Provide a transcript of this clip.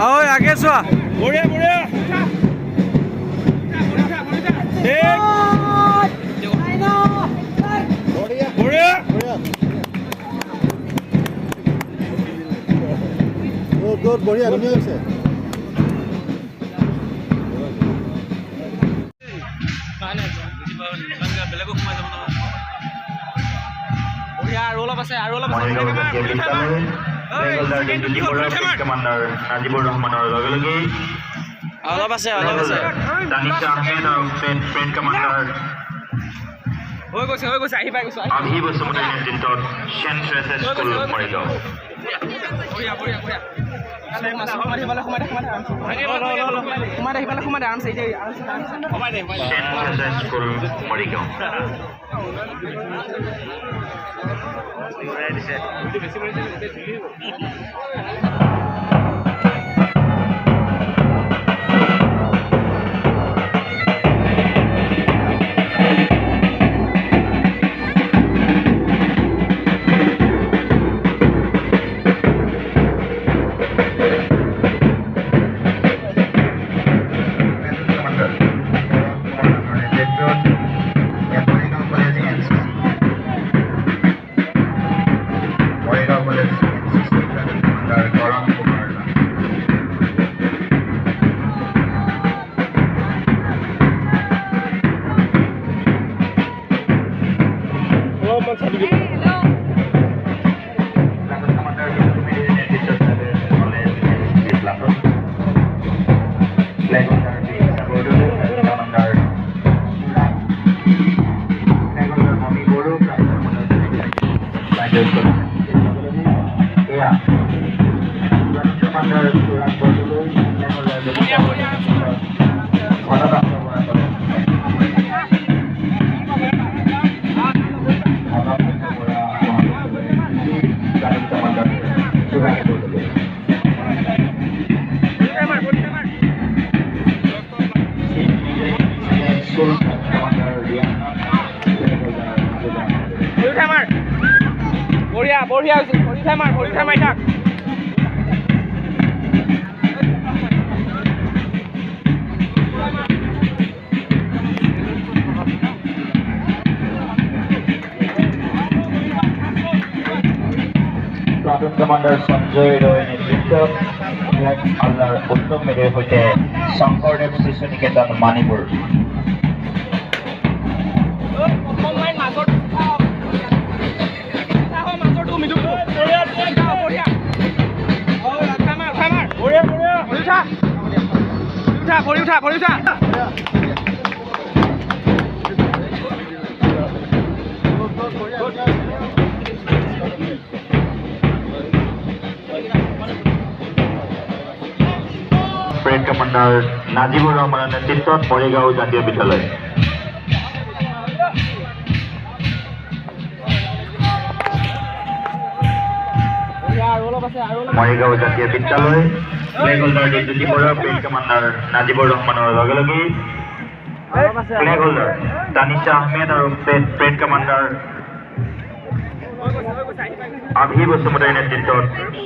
ঐ আগে চোৱা বঢ়িয়া ধুনীয়া হৈছে আৰু অলপ আছে হৈ গৈছে আহি পাই গৈছো বঢ়িয়া ভৰি উঠাই মাৰি থাক Platoon Commander Sanjay Roy নেতৃত্বত ব্লেক আল্লাৰ উত্তম মেধিৰ সৈতে শংকৰদেৱ শিশু নিকেতন মানিপুৰ ভৰি উঠা Parade Commander Najibur Rahmaner নেতৃত্বত মৰিগাঁও জাতীয় বিদ্যালয় মৰিগাঁও জাতীয় বিদ্যালয় flag holder Duti Baruah Parade Commander Najibur ৰহমানৰ লগে লগে ফ্লেগ হোল্ডাৰ দানিছা আহমেদ আৰু Parade Commander আভি বসুমতাৰীৰ নেতৃত্বত